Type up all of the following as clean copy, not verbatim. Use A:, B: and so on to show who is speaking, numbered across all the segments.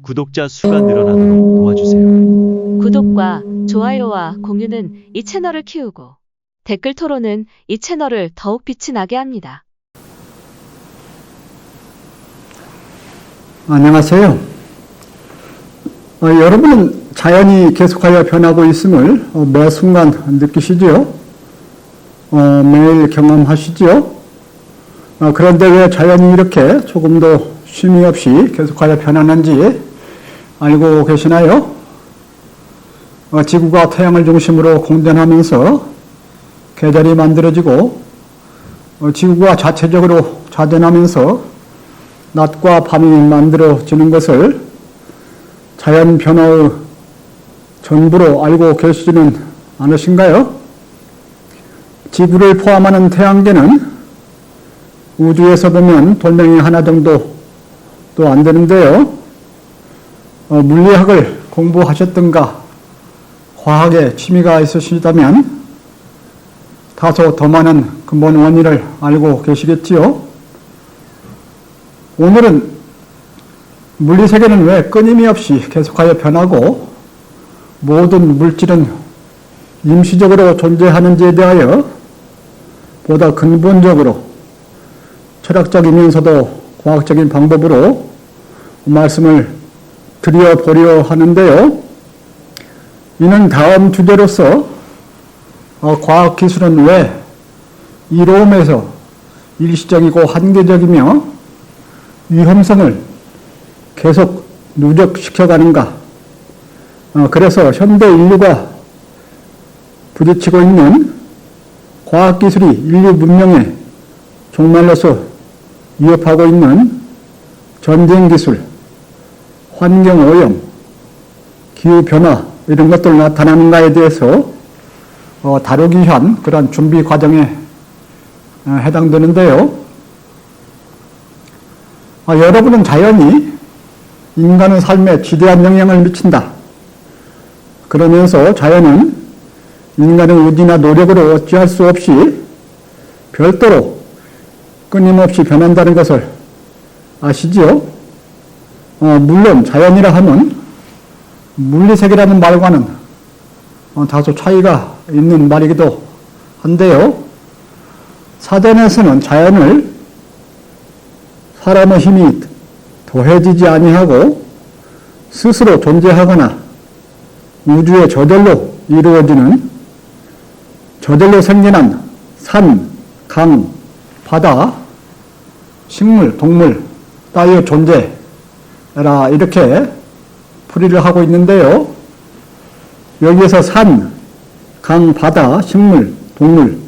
A: 구독자 수가 늘어나도록 도와주세요.
B: 구독과 좋아요와 공유는 이 채널을 키우고 댓글 토론은 이 채널을 더욱 빛이 나게 합니다.
C: 안녕하세요. 여러분은 자연이 계속하여 변하고 있음을 매 순간 느끼시지요? 매일 경험하시지요? 그런데 왜 자연이 이렇게 조금도 쉼이 없이 계속하여 변하는지 알고 계시나요? 지구가 태양을 중심으로 공전하면서 계절이 만들어지고 지구가 자체적으로 자전하면서 낮과 밤이 만들어지는 것을 자연 변화의 전부로 알고 계시지는 않으신가요? 지구를 포함하는 태양계는 우주에서 보면 돌멩이 하나 정도도 안 되는데요. 물리학을 공부하셨던가 과학에 취미가 있으시다면 다소 더 많은 근본 원인을 알고 계시겠지요. 오늘은 물리세계는 왜 끊임이 없이 계속하여 변하고 모든 물질은 임시적으로 존재하는지에 대하여 보다 근본적으로 철학적이면서도 과학적인 방법으로 말씀을 드려보려 하는데요. 이는 다음 주제로서 과학기술은 왜 이로움에서 일시적이고 한계적이며 위험성을 계속 누적시켜가는가. 그래서 현대 인류가 부딪히고 있는 과학기술이 인류 문명의 종말로서 위협하고 있는 전쟁기술, 환경오염, 기후변화 이런 것들 나타나는가에 대해서 다루기 위한 그런 준비 과정에 해당되는데요. 여러분은 자연이 인간의 삶에 지대한 영향을 미친다. 그러면서 자연은 인간의 의지나 노력으로 어찌할 수 없이 별도로 끊임없이 변한다는 것을 아시지요? 물론 자연이라 하면 물리세계라는 말과는 다소 차이가 있는 말이기도 한데요. 사전에서는 자연을 사람의 힘이 더해지지 아니하고 스스로 존재하거나 우주의 저절로 이루어지는 저절로 생겨난 산, 강, 바다, 식물, 동물 따위의 존재라 이렇게 풀이를 하고 있는데요. 여기에서 산, 강, 바다, 식물, 동물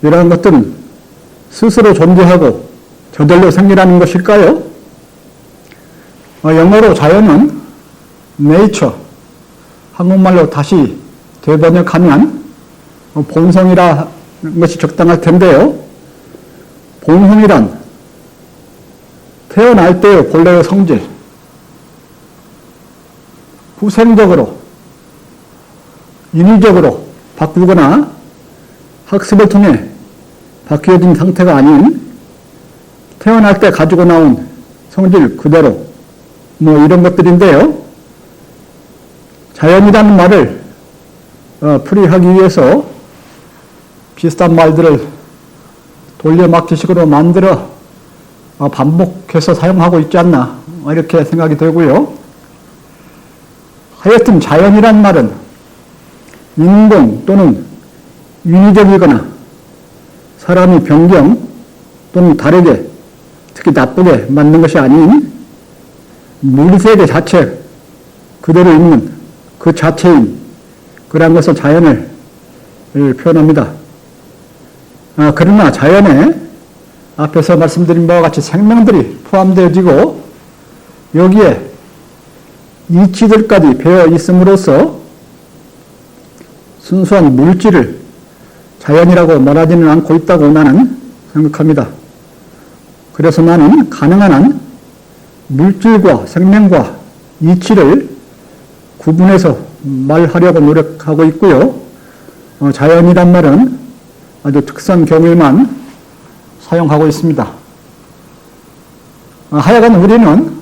C: 이러한 것들은 스스로 존재하고 저절로 생겨나는 것일까요? 영어로 자연은 nature, 한국말로 다시 되번역하면 본성이라는 것이 적당할 텐데요. 본성이란 태어날 때의 본래의 성질, 후생적으로, 인위적으로 바꾸거나 학습을 통해 바뀌어진 상태가 아닌 태어날 때 가지고 나온 성질 그대로 이런 것들인데요. 자연이라는 말을 풀이하기 위해서 비슷한 말들을 돌려막기식으로 만들어 반복해서 사용하고 있지 않나 이렇게 생각이 되고요. 하여튼 자연이란 말은 인공 또는 인위적이거나 사람이 변경 또는 다르게 특히 나쁘게 만든 것이 아닌 물리세계 자체 그대로 있는 그 자체인 그러한 것을 자연을 표현합니다. 그러나 자연에 앞에서 말씀드린 바와 같이 생명들이 포함되어지고 여기에 이치들까지 배어 있음으로써 순수한 물질을 자연이라고 말하지는 않고 있다고 나는 생각합니다. 그래서 나는 가능한 한 물질과 생명과 이치를 구분해서 말하려고 노력하고 있고요. 자연이란 말은 아주 특수한 경우에만 사용하고 있습니다. 하여간 우리는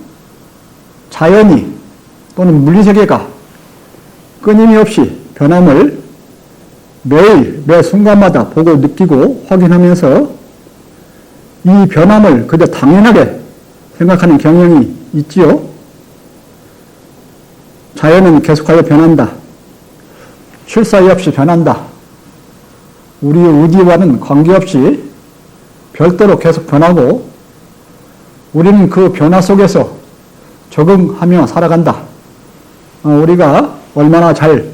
C: 자연이 또는 물리세계가 끊임없이 변함을 매일 매 순간마다 보고 느끼고 확인하면서 이 변함을 그저 당연하게 생각하는 경향이 있지요. 자연은 계속하여 변한다. 쉴 사이 없이 변한다. 우리의 의지와는 관계없이 별도로 계속 변하고 우리는 그 변화 속에서 적응하며 살아간다. 우리가 얼마나 잘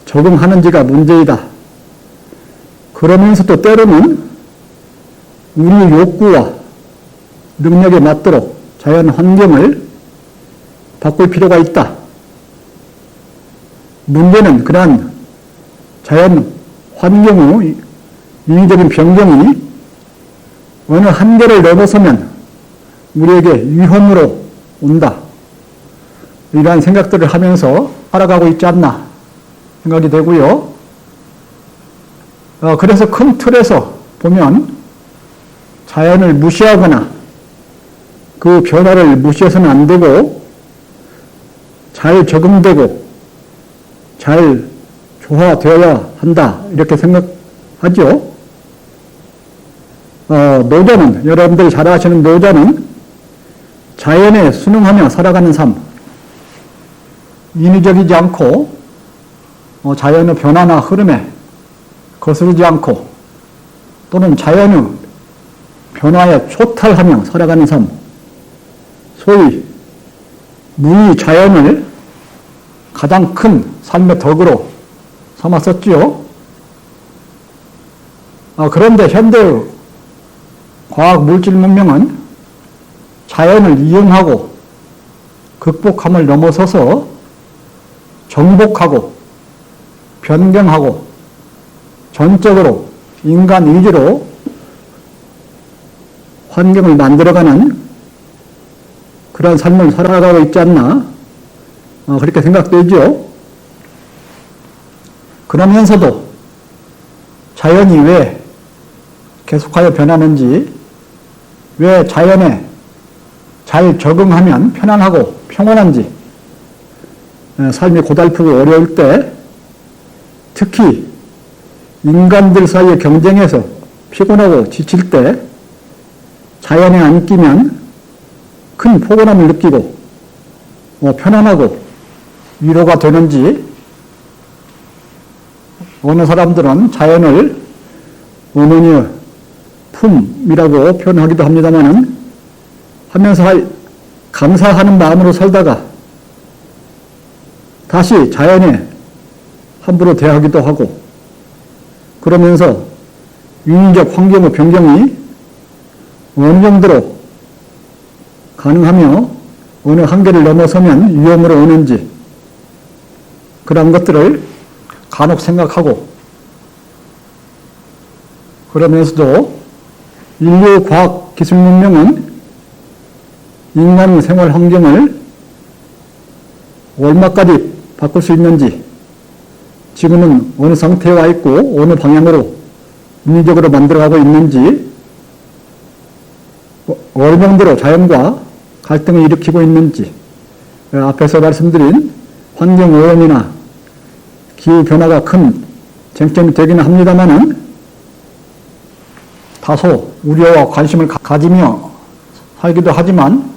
C: 적응하는지가 문제이다. 그러면서도 때로는 우리의 욕구와 능력에 맞도록 자연 환경을 바꿀 필요가 있다. 문제는 그러한 자연 환경의 인위적인 변경이 어느 한계를 넘어서면 우리에게 위험으로 온다. 이러한 생각들을 하면서 살아가고 있지 않나 생각이 되고요. 그래서 큰 틀에서 보면 자연을 무시하거나 그 변화를 무시해서는 안 되고 잘 적응되고 잘 조화되어야 한다 이렇게 생각하죠. 노자는 여러분들이 잘 아시는 노자는 자연에 순응하며 살아가는 삶, 인위적이지 않고 자연의 변화나 흐름에 거스르지 않고 또는 자연의 변화에 초탈하며 살아가는 삶, 소위 무의 자연을 가장 큰 삶의 덕으로 삼았었지요. 그런데 현대의 과학 물질 문명은 자연을 이용하고 극복함을 넘어서서 정복하고 변경하고 전적으로 인간 의지로 환경을 만들어가는 그런 삶을 살아가고 있지 않나 그렇게 생각되죠. 그러면서도 자연이 왜 계속하여 변하는지, 왜 자연에 잘 적응하면 편안하고 평온한지, 삶이 고달프고 어려울 때, 특히 인간들 사이의 경쟁에서 피곤하고 지칠 때 자연에 안 끼면 큰 포근함을 느끼고 편안하고 위로가 되는지, 어느 사람들은 자연을 어머니의 품이라고 표현하기도 합니다만은 하면서 감사하는 마음으로 살다가 다시 자연에 함부로 대하기도 하고 그러면서 인위적 환경의 변경이 어느 정도로 가능하며 어느 한계를 넘어서면 위험으로 오는지 그런 것들을 간혹 생각하고 그러면서도 인류 과학 기술 문명은 인간의 생활 환경을 얼마까지 바꿀 수 있는지 지금은 어느 상태에 와 있고 어느 방향으로 인위적으로 만들어가고 있는지 어느 정도로 자연과 갈등을 일으키고 있는지 앞에서 말씀드린 환경오염이나 기후변화가 큰 쟁점이 되기는 합니다만은 다소 우려와 관심을 가지며 살기도 하지만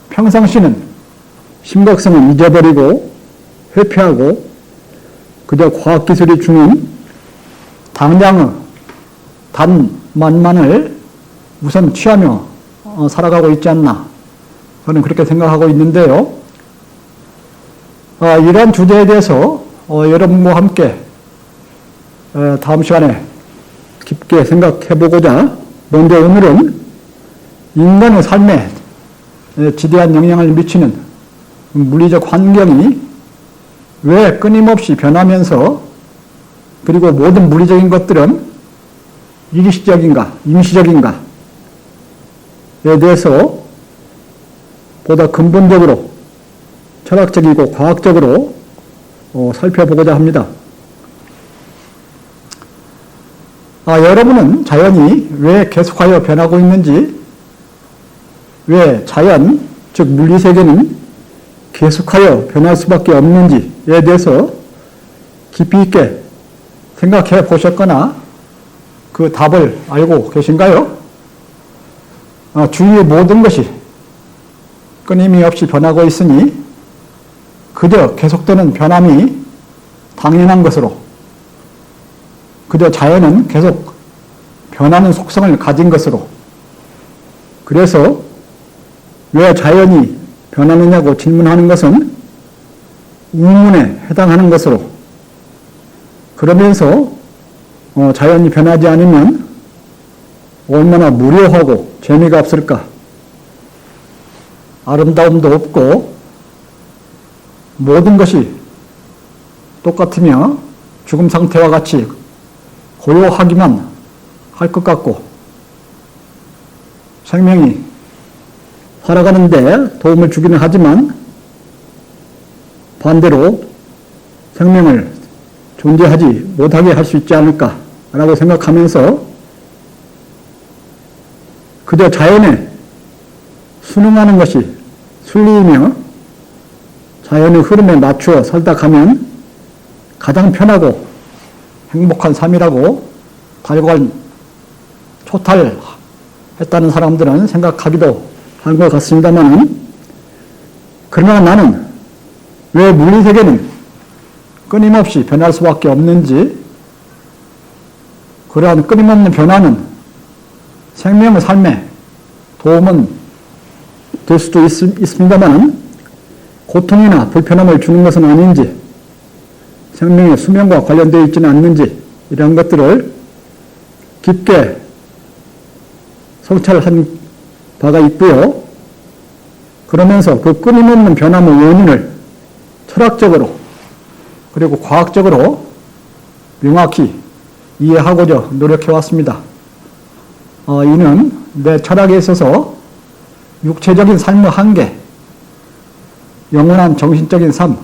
C: 평상시는 심각성을 잊어버리고 회피하고 그저 과학기술이 주는 당장의 단맛만을 우선 취하며 살아가고 있지 않나 저는 그렇게 생각하고 있는데요. 이러한 주제에 대해서 여러분과 함께 다음 시간에 깊게 생각해보고자 먼저 오늘은 인간의 삶에 지대한 영향을 미치는 물리적 환경이 왜 끊임없이 변하면서 그리고 모든 물리적인 것들은 일시적인가 임시적인가에 대해서 보다 근본적으로 철학적이고 과학적으로 살펴보고자 합니다. 여러분은 자연이 왜 계속하여 변하고 있는지, 왜 자연, 즉 물리세계는 계속하여 변할 수밖에 없는지에 대해서 깊이 있게 생각해 보셨거나 그 답을 알고 계신가요? 주위의 모든 것이 끊임없이 변하고 있으니 그저 계속되는 변함이 당연한 것으로, 그저 자연은 계속 변하는 속성을 가진 것으로, 그래서 왜 자연이 변하느냐고 질문하는 것은 우문에 해당하는 것으로, 그러면서 자연이 변하지 않으면 얼마나 무료하고 재미가 없을까, 아름다움도 없고 모든 것이 똑같으며 죽음 상태와 같이 고요하기만 할 것 같고 생명이 살아가는데 도움을 주기는 하지만 반대로 생명을 존재하지 못하게 할 수 있지 않을까라고 생각하면서 그저 자연에 순응하는 것이 순리이며 자연의 흐름에 맞추어 살다 가면 가장 편하고 행복한 삶이라고 달관 초탈했다는 사람들은 생각하기도 한 것 같습니다만, 그러나 나는 왜 물리세계는 끊임없이 변할 수밖에 없는지, 그러한 끊임없는 변화는 생명의 삶에 도움은 될 수도 있습니다만 고통이나 불편함을 주는 것은 아닌지, 생명의 수명과 관련되어 있지는 않는지, 이런 것들을 깊게 성찰한 바가 있고요. 그러면서 그 끊임없는 변함의 원인을 철학적으로 그리고 과학적으로 명확히 이해하고자 노력해왔습니다. 이는 내 철학에 있어서 육체적인 삶의 한계, 영원한 정신적인 삶,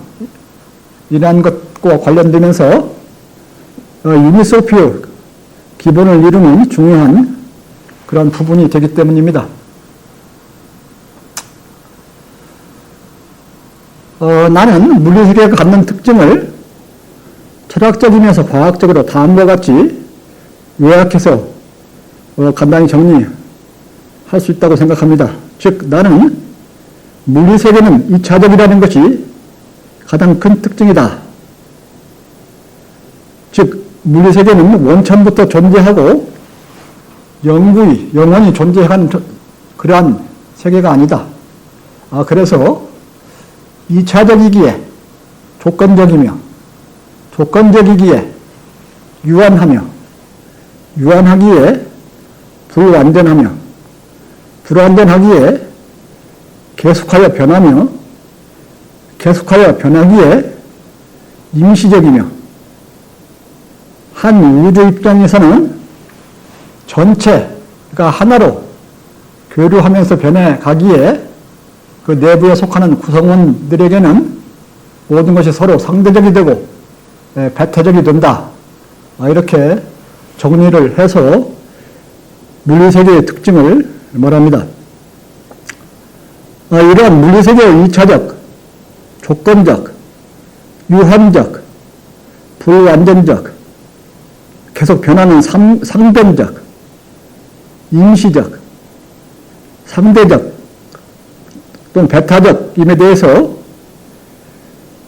C: 이러한 것과 관련되면서 유니소피의 기본을 이루는 중요한 그런 부분이 되기 때문입니다. 나는 물리세계가 갖는 특징을 철학적이면서 과학적으로 다음과 같이 요약해서 간단히 정리할 수 있다고 생각합니다. 즉, 나는 물리세계는 이차적이라는 것이 가장 큰 특징이다. 즉, 물리세계는 원천부터 존재하고 영원히 존재하는 그러한 세계가 아니다. 그래서 이차적이기에 조건적이며, 조건적이기에 유한하며, 유한하기에 불완전하며, 불완전하기에 계속하여 변하며, 계속하여 변하기에 임시적이며, 한 우주 입장에서는 전체가 하나로 교류하면서 변해가기에 그 내부에 속하는 구성원들에게는 모든 것이 서로 상대적이 되고 배타적이 된다. 이렇게 정리를 해서 물리세계의 특징을 말합니다. 이러한 물리세계의 이차적, 조건적, 유한적, 불완전적, 계속 변하는 상변적, 임시적, 상대적 또는 배타적임에 대해서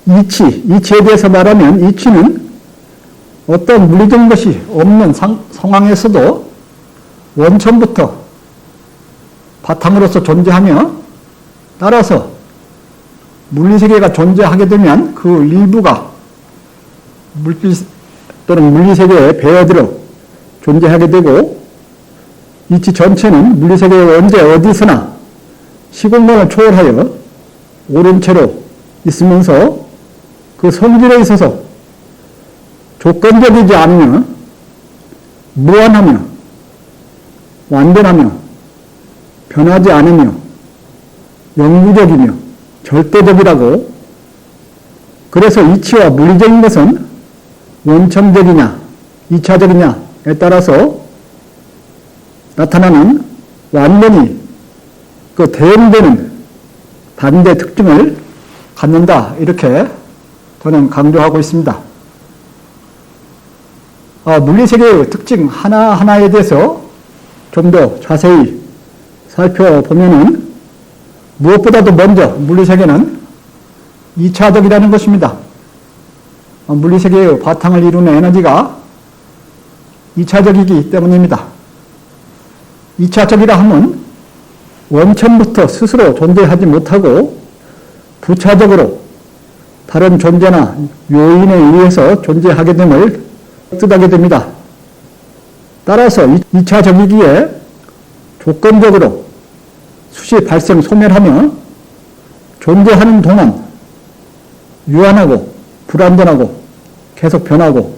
C: 이치에 대해서 말하면 이치는 어떤 물리적인 것이 없는 상황에서도 원천부터 바탕으로서 존재하며, 따라서 물리세계가 존재하게 되면 그 일부가 물질 또는 물리세계에 배어들어 존재하게 되고, 이치 전체는 물리세계에 언제 어디서나 시공간을 초월하여 오른 채로 있으면서 그 성질에 있어서 조건적이지 않으며 무한하며 완전하며 변하지 않으며 영구적이며 절대적이라고, 그래서 이치와 물리적인 것은 원천적이냐 이차적이냐에 따라서 나타나는 완전히 그 대응되는 반대 특징을 갖는다, 이렇게 저는 강조하고 있습니다. 물리세계의 특징 하나하나에 대해서 좀 더 자세히 살펴보면은 무엇보다도 먼저 물리세계는 2차적이라는 것입니다. 물리세계의 바탕을 이루는 에너지가 2차적이기 때문입니다. 2차적이라 하면 원천부터 스스로 존재하지 못하고 부차적으로 다른 존재나 요인에 의해서 존재하게 됨을 뜻하게 됩니다. 따라서 2차적이기에 조건적으로 수시 발생 소멸하며 존재하는 동안 유한하고 불완전하고 계속 변하고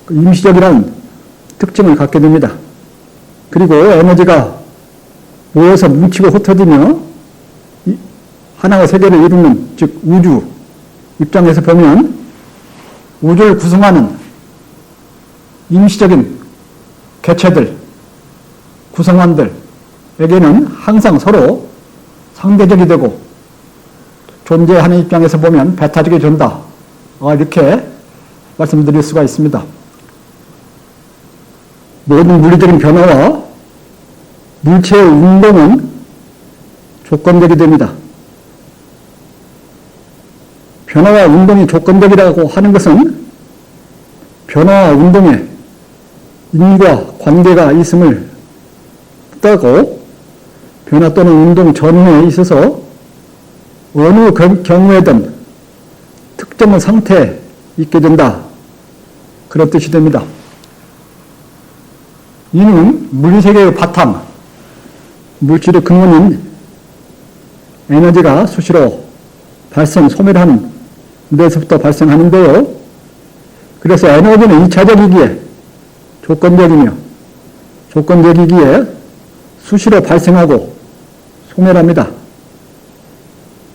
C: 임시적이라는 특징을 갖게 됩니다. 그리고 에너지가 모여서 뭉치고 흩어지며 하나의 세계를 이루는, 즉 우주 입장에서 보면 우주를 구성하는 임시적인 개체들, 구성원들에게는 항상 서로 상대적이 되고 존재하는 입장에서 보면 배타적이 된다. 이렇게 말씀드릴 수가 있습니다. 모든 물리적인 변화와 물체의 운동은 조건적이 됩니다. 변화와 운동이 조건적이라고 하는 것은 변화와 운동에 인과 관계가 있음을 뜻하고 변화 또는 운동 전후에 있어서 어느 경우에든 특정한 상태에 있게 된다. 그런 뜻이 됩니다. 이는 물리세계의 바탕, 물질의 근원인 에너지가 수시로 발생, 소멸하는 데서부터 발생하는데요. 그래서 에너지는 2차적이기에 조건적이기에 수시로 발생하고 소멸합니다.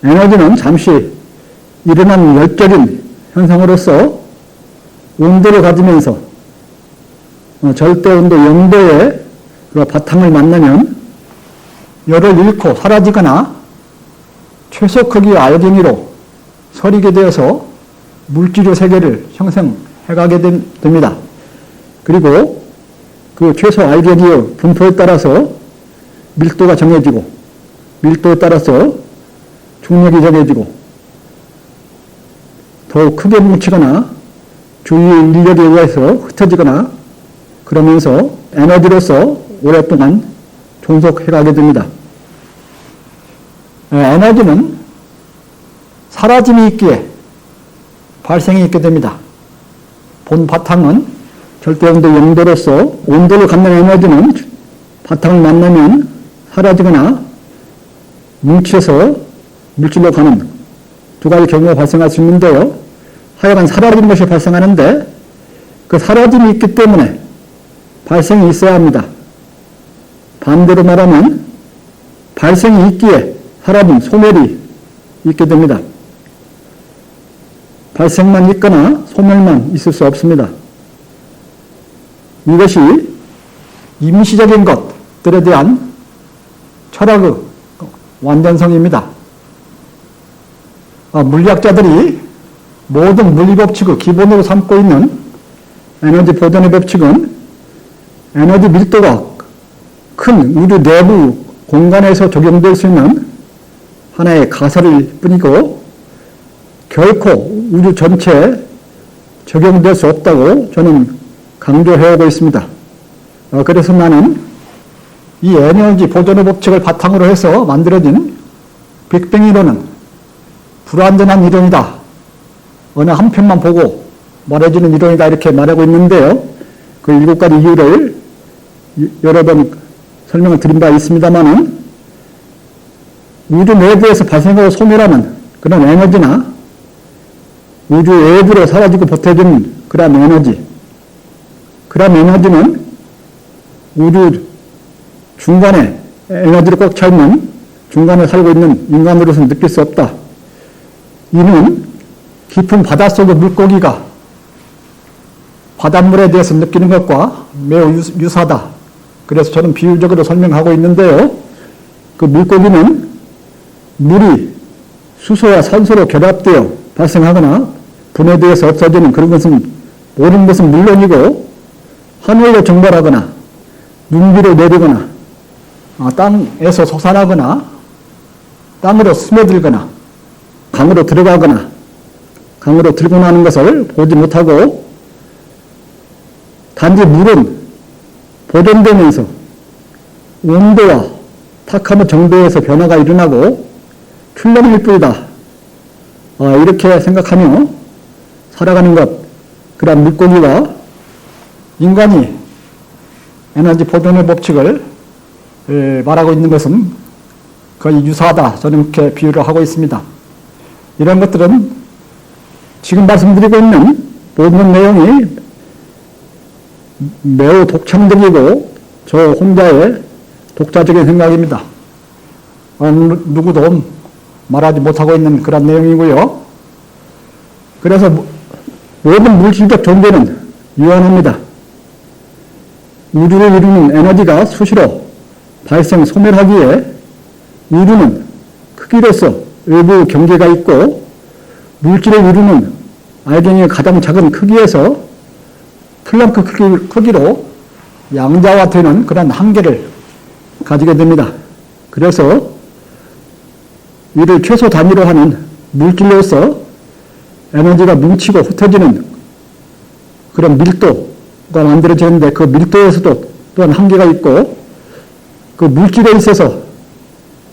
C: 에너지는 잠시 일어난 열적인 현상으로서 온도를 가지면서 절대온도 0도의 그 바탕을 만나면 열을 잃고 사라지거나 최소 크기의 알갱이로 서리게 되어서 물질의 세계를 형성해가게 됩니다. 그리고 그 최소 알갱이의 분포에 따라서 밀도가 정해지고 밀도에 따라서 중력이 정해지고 더욱 크게 뭉치거나 주위의 인력에 의해서 흩어지거나 그러면서 에너지로서 오랫동안 존속해가게 됩니다. 에너지는 사라짐이 있기에 발생이 있게 됩니다. 본 바탕은 절대온도 0도로서 온도를 갖는 에너지는 바탕을 만나면 사라지거나 뭉쳐서 물질로 가는 두 가지 경우가 발생할 수 있는데요. 하여간 사라지는 것이 발생하는데 그 사라짐이 있기 때문에 발생이 있어야 합니다. 반대로 말하면 발생이 있기에 사라짐, 소멸이 있게 됩니다. 발생만 있거나 소멸만 있을 수 없습니다. 이것이 임시적인 것들에 대한 철학의 완전성입니다. 물리학자들이 모든 물리법칙의 기본으로 삼고 있는 에너지 보존의 법칙은 에너지 밀도가 큰 우주 내부 공간에서 적용될 수 있는 하나의 가설일 뿐이고 결코 우주 전체에 적용될 수 없다고 저는 강조해오고 있습니다. 그래서 나는 이 에너지 보존의 법칙을 바탕으로 해서 만들어진 빅뱅 이론은 불완전한 이론이다. 어느 한 편만 보고 말해주는 이론이다. 이렇게 말하고 있는데요. 그 7가지 이유를 여러 번 설명을 드린 바 있습니다만은 우주 내부에서 발생하고 소멸하는 그런 에너지나 우주 외부로 사라지고 보태지는 그런 에너지는 우주 중간에 에너지로 꽉 차있는 중간에 살고 있는 인간으로서는 느낄 수 없다. 이는 깊은 바닷속의 물고기가 바닷물에 대해서 느끼는 것과 매우 유사하다. 그래서 저는 비유적으로 설명하고 있는데요. 그 물고기는 물이 수소와 산소로 결합되어 발생하거나 분해되어서 없어지는 그런 것은 모든 것은 물론이고 하늘로 증발하거나 눈비로 내리거나 땅에서 솟아나거나 땅으로 스며들거나 강으로 들어가거나 강으로 들고 나는 것을 보지 못하고 단지 물은 보존되면서 온도와 탁함의 정도에서 변화가 일어나고 출렁일 뿐이다. 이렇게 생각하며 살아가는 것, 그러한 물고기와 인간이 에너지 보존의 법칙을 말하고 있는 것은 거의 유사하다. 저는 그렇게 비유를 하고 있습니다. 이런 것들은 지금 말씀드리고 있는 모든 내용이 매우 독창적이고 저 혼자의 독자적인 생각입니다. 누구도 말하지 못하고 있는 그런 내용이고요. 그래서 모든 물질적 존재는 유한합니다. 우주를 이루는 에너지가 수시로 발생, 소멸하기에 우주는 크기로서 일부 경계가 있고 물질을 이루는 알갱이의 가장 작은 크기에서 플랑크 크기로 양자화되는 그런 한계를 가지게 됩니다. 그래서 이를 최소 단위로 하는 물질로서 에너지가 뭉치고 흩어지는 그런 밀도가 만들어지는데 그 밀도에서도 또한 한계가 있고 그 물질에 있어서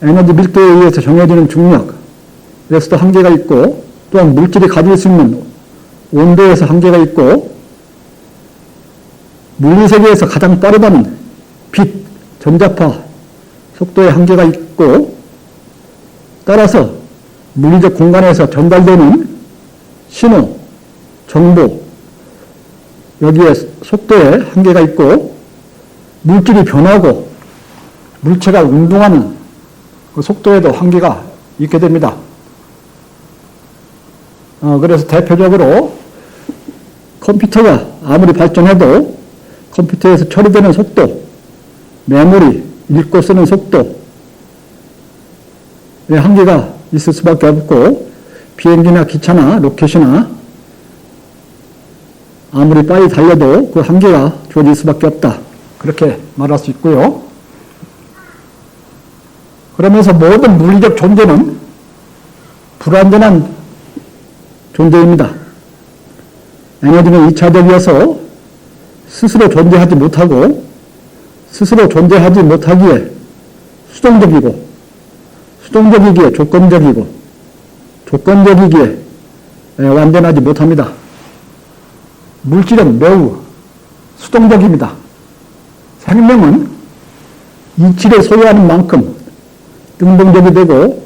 C: 에너지 밀도에 의해서 정해지는 중력에서도 한계가 있고 또한 물질이 가질 수 있는 온도에서 한계가 있고 물리세계에서 가장 빠르다는 빛, 전자파 속도의 한계가 있고 따라서 물리적 공간에서 전달되는 신호, 정보 여기에 속도에 한계가 있고 물질이 변하고 물체가 운동하는 그 속도에도 한계가 있게 됩니다. 그래서 대표적으로 컴퓨터가 아무리 발전해도 컴퓨터에서 처리되는 속도, 메모리, 읽고 쓰는 속도에 한계가 있을 수밖에 없고 비행기나 기차나 로켓이나 아무리 빨리 달려도 그 한계가 주어질 수밖에 없다. 그렇게 말할 수 있고요. 그러면서 모든 물리적 존재는 불완전한 존재입니다. 에너지는 2차적이어서 스스로 존재하지 못하고 스스로 존재하지 못하기에 수동적이고 수동적이기에 조건적이고 조건적이기에 완전하지 못합니다. 물질은 수동적입니다. 생명은 이치를 소유하는 만큼 능동적이 되고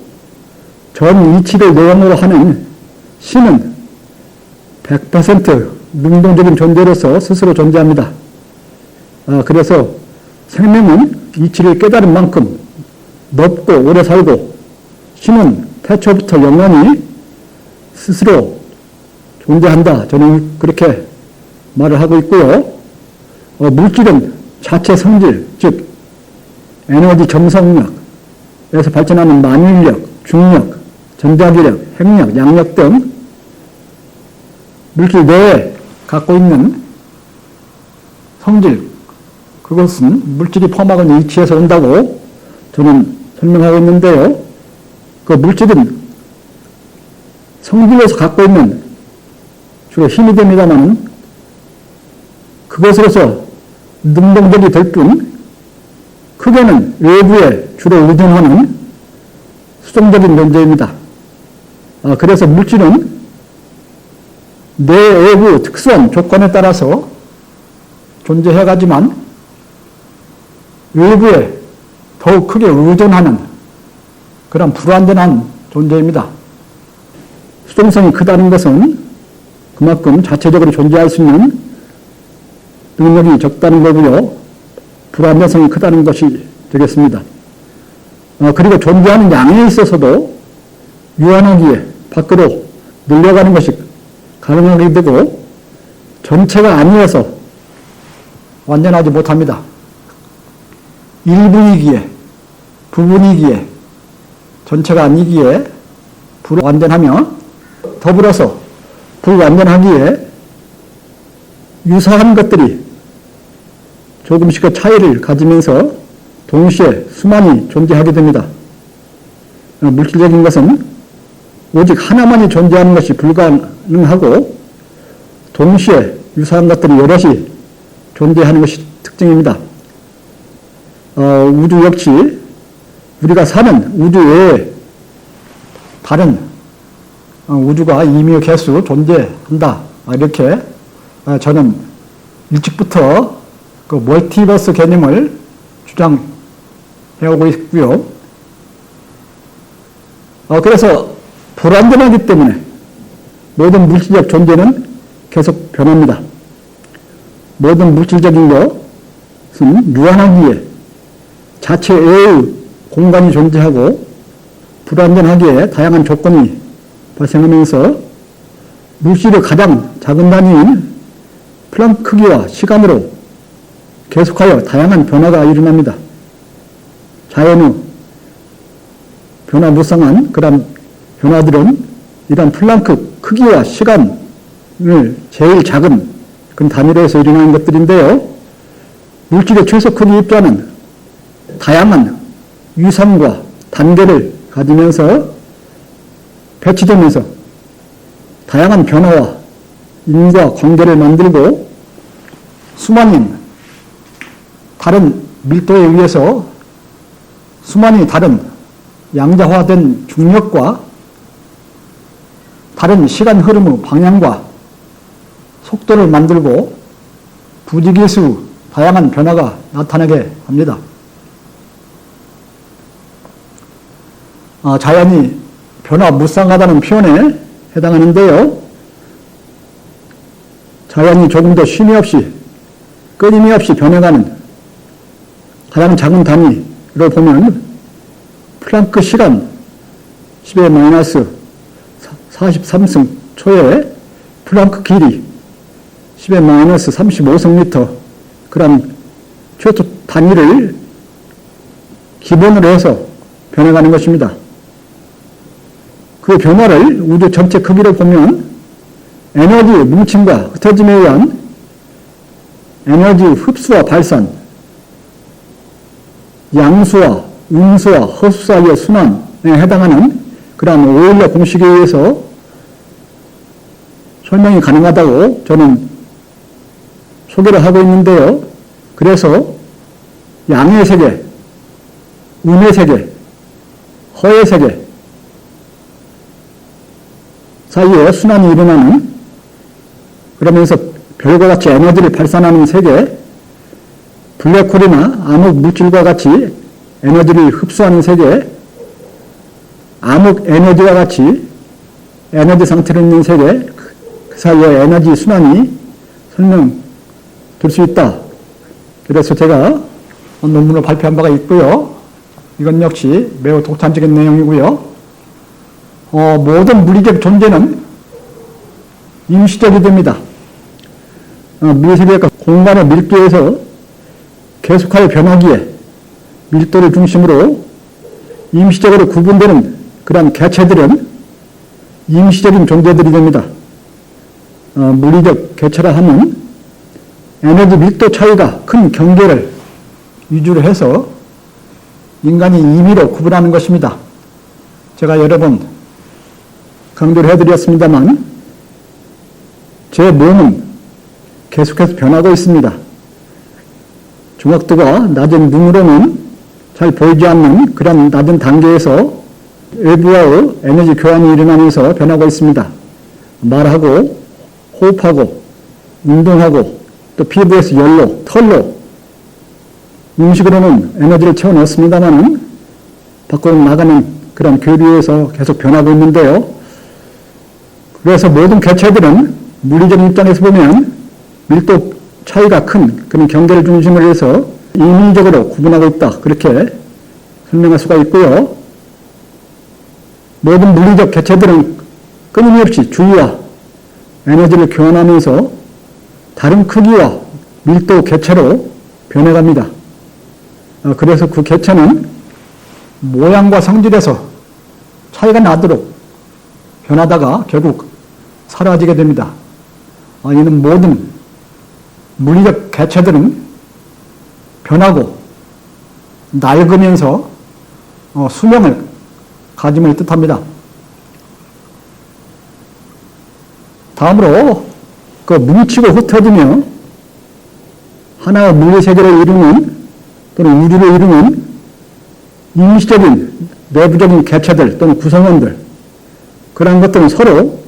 C: 전 이치를 내용으로 하는 신은 100% 능동적인 존재로서 스스로 존재합니다. 그래서 생명은 이치를 깨달은 만큼 넓고 오래 살고 신은 태초부터 영원히 스스로 존재한다. 저는 그렇게 말을 하고 있고요. 물질은 자체 성질, 즉 에너지 정성력에서 발전하는 만일력, 중력, 전자기력, 핵력, 양력 등 물질 내에 갖고 있는 성질, 그것은 물질이 포함하고 이치에서 온다고 저는 설명하고 있는데요. 그 물질은 성질에서 갖고 있는 주로 힘이 됩니다만 그것으로서 능동적이 될 뿐 크게는 외부에 주로 의존하는 수동적인 존재입니다. 그래서 물질은 내외부 특수한 조건에 따라서 존재해가지만 외부에 더욱 크게 의존하는 그런 불완전한 존재입니다. 수동성이 크다는 것은 그만큼 자체적으로 존재할 수 있는 능력이 적다는 거고요. 불완전성이 크다는 것이 되겠습니다. 그리고 존재하는 양에 있어서도 유한하기에 밖으로 늘려가는 것이 가능하게 되고 전체가 아니어서 완전하지 못합니다. 일부이기에 부분이기에 전체가 아니기에 불완전하며 더불어서 불완전하기에 유사한 것들이 조금씩의 차이를 가지면서 동시에 수만이 존재하게 됩니다. 물질적인 것은 오직 하나만이 존재하는 것이 불가능하고 동시에 유사한 것들이 여럿이 존재하는 것이 특징입니다. 우주 역시 우리가 사는 우주 외에 다른 우주가 이미 개수 존재한다. 이렇게 저는 일찍부터 그 멀티버스 개념을 주장해오고 있고요. 그래서 불완전하기 때문에 모든 물질적 존재는 계속 변합니다. 모든 물질적인 것은 무한하기에 자체의 공간이 존재하고 불완전하기에 다양한 조건이 발생하면서 물질의 가장 작은 단위인 플랑크 크기와 시간으로 계속하여 다양한 변화가 일어납니다. 자연의 변화무쌍한 그런 변화들은 이런 플랑크 크기와 시간을 제일 작은 그 단위로 해서 일어나는 것들인데요. 물질의 최소 크기 입자는 다양한 위상과 단계를 가지면서 배치되면서 다양한 변화와 인과 관계를 만들고 수많은 다른 밀도에 의해서 수많이 다른 양자화된 중력과 다른 시간 흐름의 방향과 속도를 만들고 부지기수 다양한 변화가 나타나게 합니다. 자연이 변화무쌍하다는 표현에 해당하는데요. 자연이 조금 더 쉼이 없이 끊임이 없이 변해가는 가장 작은 단위로 보면 플랑크 시간 10의 마이너스 43승 초에 플랑크 길이 10의 마이너스 35승미터 그런 최소 단위를 기본으로 해서 변해가는 것입니다. 그 변화를 우주 전체 크기로 보면 에너지 뭉침과 흩어짐에 의한 에너지 흡수와 발산, 양수와 음수와 허수 사이의 순환에 해당하는 그러한 오일러 공식에 의해서 설명이 가능하다고 저는 소개를 하고 있는데요. 그래서 양의 세계, 음의 세계, 허의 세계 사이에 순환이 일어나는 그러면서 별과 같이 에너지를 발산하는 세계, 블랙홀이나 암흑 물질과 같이 에너지를 흡수하는 세계, 암흑 에너지와 같이 에너지 상태로 있는 세계, 그 사이에 에너지 순환이 설명될 수 있다. 그래서 제가 논문을 발표한 바가 있고요. 이건 역시 매우 독창적인 내용이고요. 모든 물리적 존재는 임시적이 됩니다. 미세계가 공간의 밀도에서 계속하여 변하기에 밀도를 중심으로 임시적으로 구분되는 그러한 개체들은 임시적인 존재들이 됩니다. 물리적 개체라 하면 에너지 밀도 차이가 큰 경계를 위주로 해서 인간이 임의로 구분하는 것입니다. 제가 여러 번 강조를 해드렸습니다만 제 몸은 계속해서 변하고 있습니다. 중wak도가 낮은 눈으로는 잘 보이지 않는 그런 낮은 단계에서 외부와의 에너지 교환이 일어나면서 변하고 있습니다. 말하고 호흡하고 운동하고 또 피부에서 열로 털로 음식으로는 에너지를 채워 넣습니다만 밖으로 나가는 그런 교류에서 계속 변하고 있는데요. 그래서 모든 개체들은 물리적 입장에서 보면 밀도 차이가 큰 그런 경계를 중심으로 해서 인위적으로 구분하고 있다. 그렇게 설명할 수가 있고요. 모든 물리적 개체들은 끊임없이 주위와 에너지를 교환하면서 다른 크기와 밀도 개체로 변해갑니다. 그래서 그 개체는 모양과 성질에서 차이가 나도록 변하다가 결국 사라지게 됩니다. 이는 모든 물리적 개체들은 변하고 낡으면서 수명을 가짐을 뜻합니다. 다음으로 그 뭉치고 흩어지며 하나의 물리세계를 이루는 또는 우주를 이루는 임시적인 내부적인 개체들 또는 구성원들, 그런 것들은 서로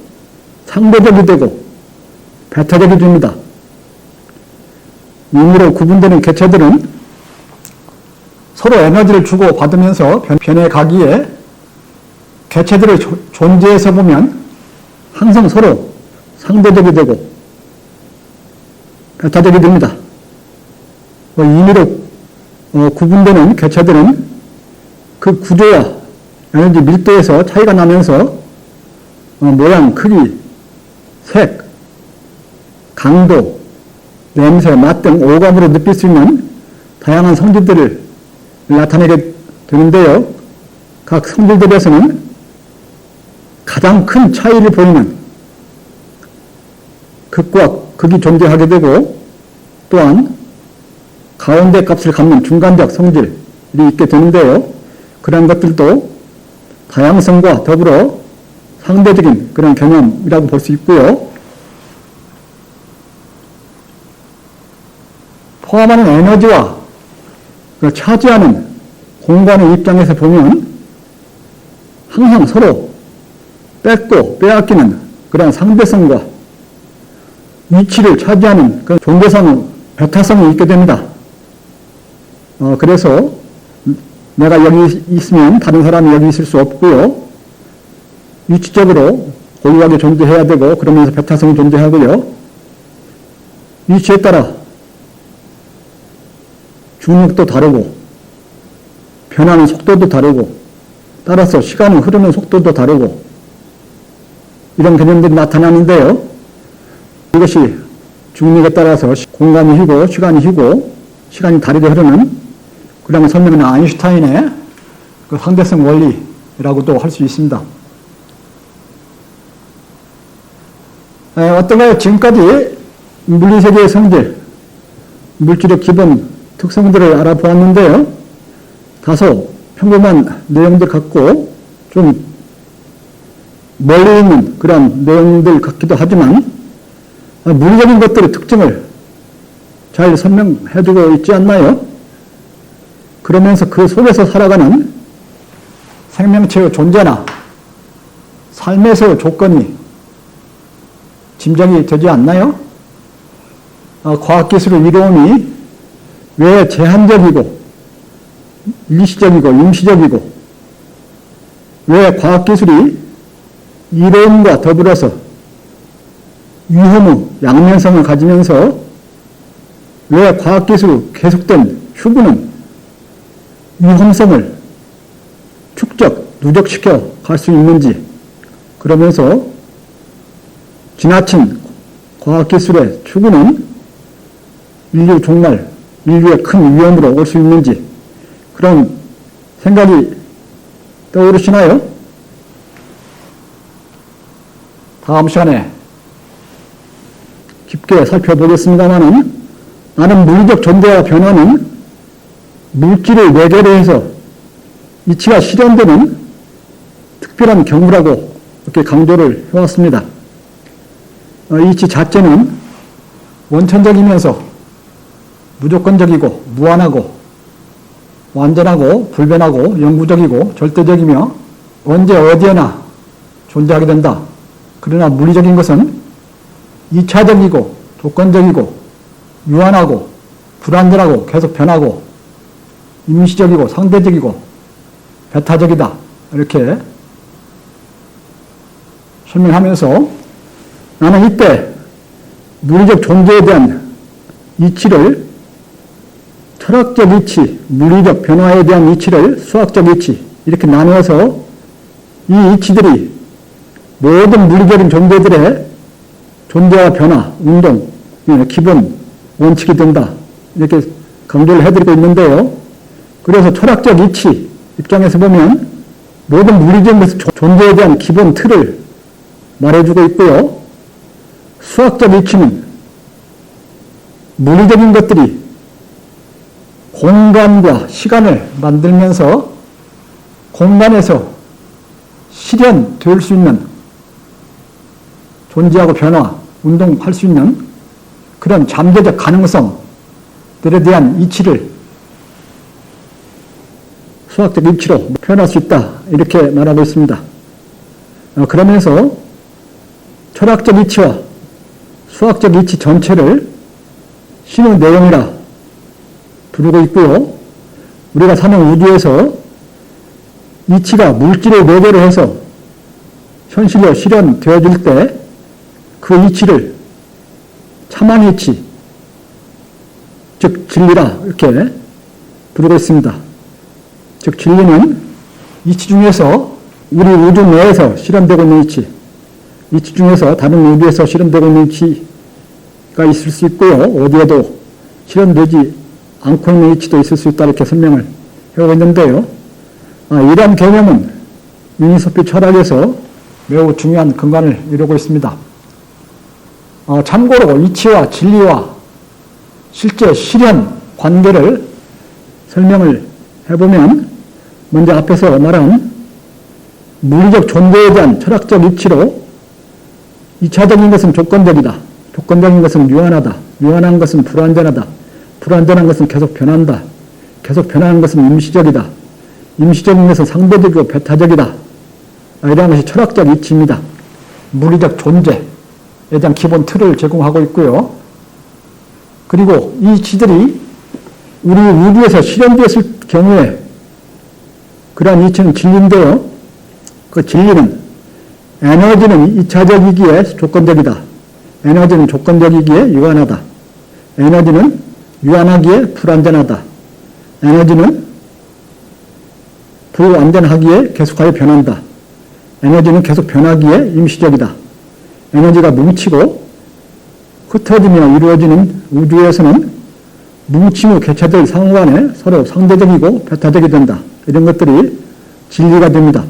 C: 상대적이 되고 배타적이 됩니다. 임의로 구분되는 개체들은 서로 에너지를 주고 받으면서 변해가기에 개체들의 존재에서 보면 항상 서로 상대적이 되고 배타적이 됩니다. 임의로 구분되는 개체들은 그 구조와 에너지 밀도에서 차이가 나면서 모양, 크기, 색, 강도, 냄새, 맛 등 오감으로 느낄 수 있는 다양한 성질들을 나타내게 되는데요. 각 성질들에서는 가장 큰 차이를 보이는 극과 극이 존재하게 되고, 또한 가운데 값을 갖는 중간적 성질이 있게 되는데요. 그런 것들도 다양성과 더불어 상대적인 그런 개념이라고 볼 수 있고요. 포함하는 에너지와 차지하는 공간의 입장에서 보면 항상 서로 뺏고 빼앗기는 그런 상대성과 위치를 차지하는 그런 존재성, 배타성이 있게 됩니다. 그래서 내가 여기 있으면 다른 사람이 여기 있을 수 없고요. 위치적으로 고유하게 존재해야 되고, 그러면서 배타성이 존재하고요. 위치에 따라 중력도 다르고 변하는 속도도 다르고, 따라서 시간이 흐르는 속도도 다르고, 이런 개념들이 나타나는데요. 이것이 중력에 따라서 공간이 휘고 시간이 휘고 시간이 다르게 흐르는 그런 설명은 아인슈타인의 그 상대성 원리라고도 할 수 있습니다. 어떤가요? 지금까지 물리세계의 성질, 물질의 기본 특성들을 알아보았는데요. 다소 평범한 내용들 같고 좀 멀리 있는 그런 내용들 같기도 하지만 물리적인 것들의 특징을 잘 설명해주고 있지 않나요? 그러면서 그 속에서 살아가는 생명체의 존재나 삶에서의 조건이 짐작이 되지 않나요? 과학기술의 이로움이 왜 제한적이고 일시적이고 임시적이고, 왜 과학기술이 이로움과 더불어서 위험의 양면성을 가지면서 왜 과학기술의 계속된 추구는 위험성을 축적, 누적시켜 갈 수 있는지, 그러면서 지나친 과학기술의 추구는 정말 인류의 큰 위험으로 올 수 있는지, 그런 생각이 떠오르시나요? 다음 시간에 깊게 살펴보겠습니다만은, 나는 물리적 존재와 변화는 물질을 매개로 해서 이치가 실현되는 특별한 경우라고 이렇게 강조를 해왔습니다. 이치 자체는 원천적이면서 무조건적이고 무한하고 완전하고 불변하고 영구적이고 절대적이며 언제 어디에나 존재하게 된다. 그러나 물리적인 것은 이차적이고 조건적이고 유한하고 불완전하고 계속 변하고 임시적이고 상대적이고 배타적이다. 이렇게 설명하면서 나는 이때 물리적 존재에 대한 이치를 철학적 이치, 물리적 변화에 대한 이치를 수학적 이치, 이렇게 나누어서 이 이치들이 모든 물리적인 존재들의 존재와 변화, 운동, 기본 원칙이 된다. 이렇게 강조를 해드리고 있는데요. 그래서 철학적 이치 입장에서 보면 모든 물리적 존재에 대한 기본 틀을 말해주고 있고요. 수학적 이치는 물리적인 것들이 공간과 시간을 만들면서 공간에서 실현될 수 있는 존재하고 변화, 운동할 수 있는 그런 잠재적 가능성들에 대한 이치를 수학적 이치로 표현할 수 있다. 이렇게 말하고 있습니다. 그러면서 철학적 이치와 수학적 이치 전체를 신의 내용이라 부르고 있고요. 우리가 사는 우주에서 이치가 물질을 매개로 해서 현실로 실현되어질 때 그 이치를 참한 이치, 즉 진리라 이렇게 부르고 있습니다. 즉 진리는 이치 중에서 우리 우주 내에서 실현되고 있는 이치 중에서 다른 우주에서 실현되고 있는 이치가 있을 수 있고요. 어디에도 실현되지 않고 있는 이치도 있을 수 있다 이렇게 설명을 해오고 있는데요. 이러한 개념은 유니소피 철학에서 매우 중요한 근간을 이루고 있습니다. 참고로 이치와 진리와 실제 실현 관계를 설명을 해보면 먼저 앞에서 말한 물리적 존재에 대한 철학적 이치로 2차적인 것은 조건적이다. 조건적인 것은 유한하다. 유한한 것은 불완전하다. 불완전한 것은 계속 변한다. 계속 변하는 것은 임시적이다. 임시적인 것은 상대적이고 배타적이다. 이러한 것이 철학적 이치입니다. 물리적 존재에 대한 기본 틀을 제공하고 있고요. 그리고 이 이치들이 우리 우주에서 실현되었을 경우에 그러한 이치는 진리인데요. 그 진리는 에너지는 2차적이기에 조건적이다. 에너지는 조건적이기에 유한하다. 에너지는 유한하기에 불완전하다. 에너지는 불완전하기에 계속하여 변한다. 에너지는 계속 변하기에 임시적이다. 에너지가 뭉치고 흩어지며 이루어지는 우주에서는 뭉침 후 개체들 상호간에 서로 상대적이고 배타적이 된다. 이런 것들이 진리가 됩니다.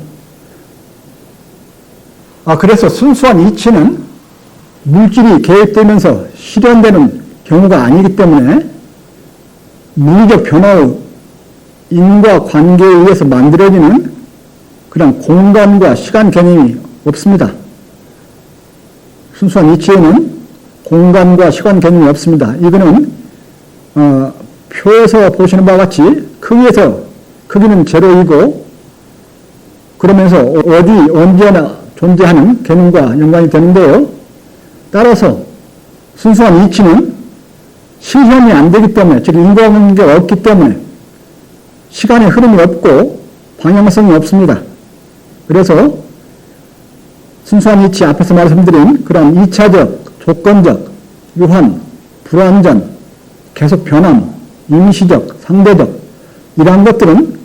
C: 그래서 순수한 이치는 물질이 개입되면서 실현되는 경우가 아니기 때문에 물리적 변화의 인과관계에 의해서 만들어지는 그런 공간과 시간 개념이 없습니다. 순수한 이치에는 공간과 시간 개념이 없습니다. 이거는 표에서 보시는 바와 같이 크기는 제로이고 그러면서 어디 언제나 존재하는 개념과 연관이 되는데요. 따라서 순수한 이치는 실현이 안 되기 때문에, 즉 인과관계가 없기 때문에 시간의 흐름이 없고 방향성이 없습니다. 그래서 순수한 이치 앞에서 말씀드린 그런 2차적, 조건적, 유한, 불완전, 계속 변함, 임시적, 상대적 이러한 것들은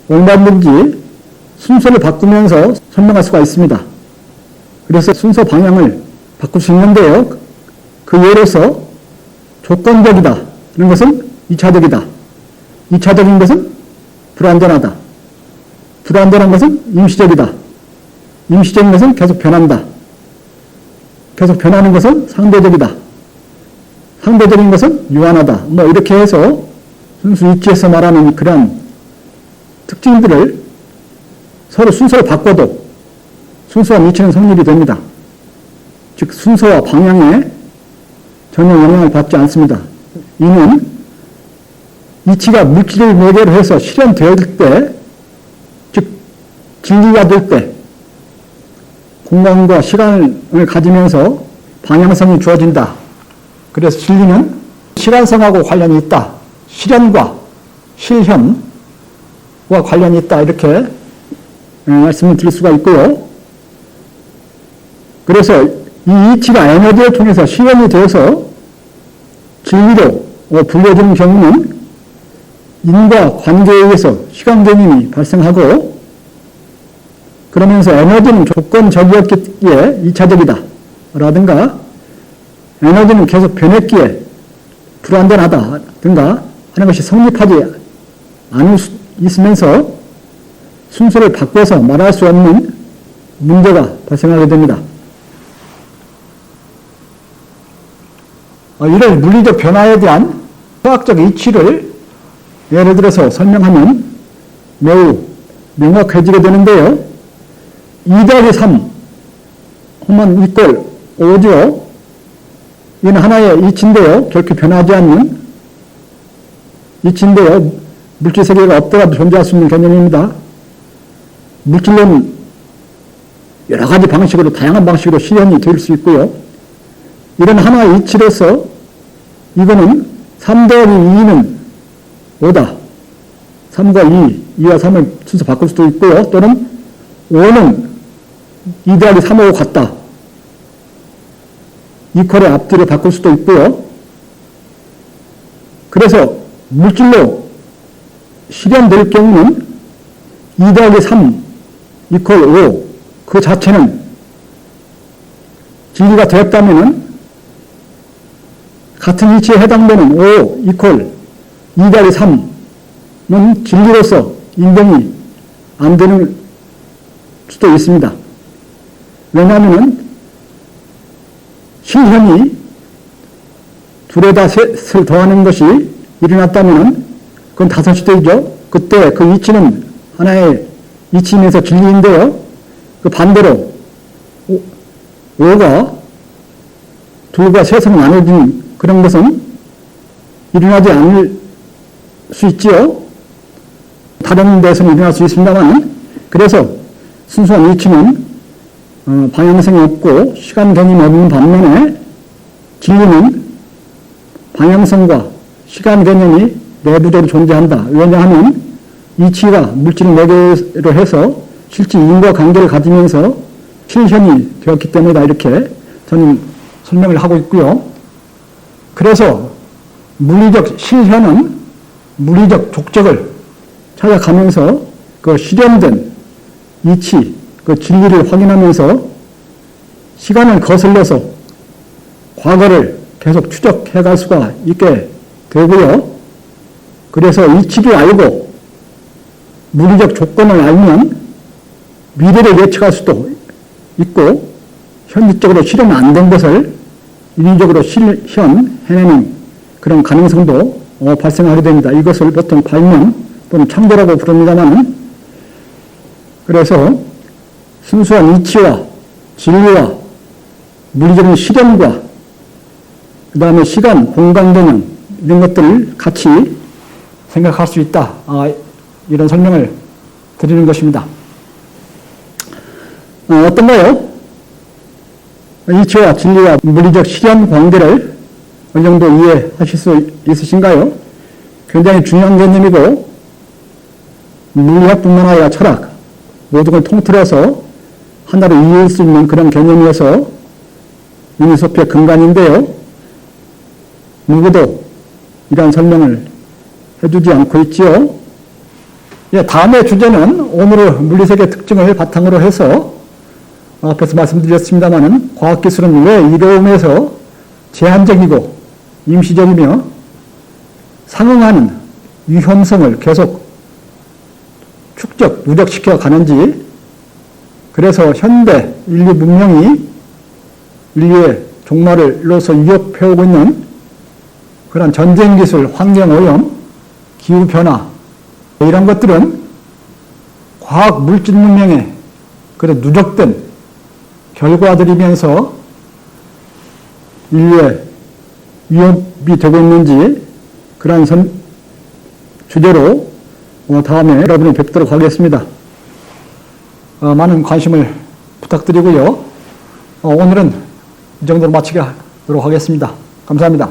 C: 얼마든지 순서를 바꾸면서 설명할 수가 있습니다. 그래서 순서 방향을 바꿀 수 있는데요. 그 예로서 조건적이다 이런 것은 2차적이다. 2차적인 것은 불완전하다. 불완전한 것은 임시적이다. 임시적인 것은 계속 변한다. 계속 변하는 것은 상대적이다. 상대적인 것은 유한하다. 이렇게 해서 순수 이치에서 말하는 그런 특징들을 서로 순서를 바꿔도 순수한 이치는 성립이 됩니다. 즉 순서와 방향에 전혀 영향을 받지 않습니다. 이는 이치가 물질을 매개로 해서 실현되어질 때, 즉 진리가 될 때 공간과 시간을 가지면서 방향성이 주어진다. 그래서 진리는 시간성하고 관련이 있다. 실현과 실현과 관련이 있다. 이렇게 말씀을 드릴 수가 있고요. 그래서 이 이치가 에너지를 통해서 실현이 되어서 진리로 불려지는 경우는 인과 관계에 의해서 시간 개념이 발생하고 그러면서 에너지는 조건적이었기에 2차적이다 라든가 에너지는 계속 변했기에 불완전하다든가 하는 것이 성립하지 않을 수 있으면서 순서를 바꿔서 말할 수 없는 문제가 발생하게 됩니다. 이런 물리적 변화에 대한 수학적 이치를 예를 들어서 설명하면 매우 명확해지게 되는데요. 2 더하기 3 하면 이꼴 5죠. 이는 하나의 이치인데요. 결코 변하지 않는 이치인데요. 물질 세계가 없더라도 존재할 수 있는 개념입니다. 물질론 여러 가지 방식으로, 다양한 방식으로 실현이 될 수 있고요. 이런 하나의 이치로서 이거는 3 더하기 2는 5다. 3과 2와 3을 순서 바꿀 수도 있고요. 또는 5는 2 더하기 3하고 같다. 이퀄의 앞뒤를 바꿀 수도 있고요. 그래서 물질로 실현될 경우는 2 더하기 3 이퀄 5 그 자체는 진리가 되었다면 같은 이치에 해당되는 5 이퀄 2 더하기 3은 진리로서 인정이 안 되는 수도 있습니다. 왜냐하면 실현이 둘에다 셋을 더하는 것이 일어났다면 그건 5이 되죠. 그때 그 이치는 하나의 이치이면서 진리인데요. 그 반대로 5가 2과 3으로 나눠진 그런 것은 일어나지 않을 수 있지요. 다른 데서는 일어날 수 있습니다만, 그래서 순수한 이치는 방향성이 없고 시간 개념이 없는 반면에 진리는 방향성과 시간 개념이 내부적으로 존재한다. 왜냐하면 이치가 물질을 4개로 해서 실제 인과관계를 가지면서 실현이 되었기 때문이다. 이렇게 저는 설명을 하고 있고요. 그래서 물리적 실현은 물리적 족적을 찾아가면서 그 실현된 이치, 그 진리를 확인하면서 시간을 거슬러서 과거를 계속 추적해 갈 수가 있게 되고요. 그래서 이치를 알고 물리적 조건을 알면 미래를 예측할 수도 있고 현実적으로 실현 안 된 것을 인위적으로 실현해내는 그런 가능성도 발생하게 됩니다. 이것을 보통 발명 또는 창조라고 부릅니다만, 그래서 순수한 이치와 진리와 물리적인 실현과 그 다음에 시간, 공간 개념 이런 것들을 같이 생각할 수 있다. 이런 설명을 드리는 것입니다. 어떤가요? 이치와 진리와 물리적 실현 관계를 어느 정도 이해하실 수 있으신가요? 굉장히 중요한 개념이고 물리학뿐만 아니라 철학 모든 걸 통틀어서 하나로 이해할 수 있는 그런 개념이어서 유니소피의 근간인데요. 누구도 이러한 설명을 해주지 않고 있지요. 다음의 주제는 오늘의 물리세계 특징을 바탕으로 해서 앞에서 말씀드렸습니다만 과학기술은 왜 이로움에서 제한적이고 임시적이며 상응하는 유형성을 계속 축적, 누적시켜 가는지, 그래서 현대 인류 문명이 인류의 종말로서 위협해오고 있는 그런 전쟁기술, 환경오염, 기후변화 이런 것들은 과학 물질 문명의 그런 누적된 결과들이면서 인류의 위협이 되고 있는지 그런 주제로 다음에 여러분이 뵙도록 하겠습니다. 많은 관심을 부탁드리고요. 오늘은 이 정도로 마치도록 하겠습니다. 감사합니다.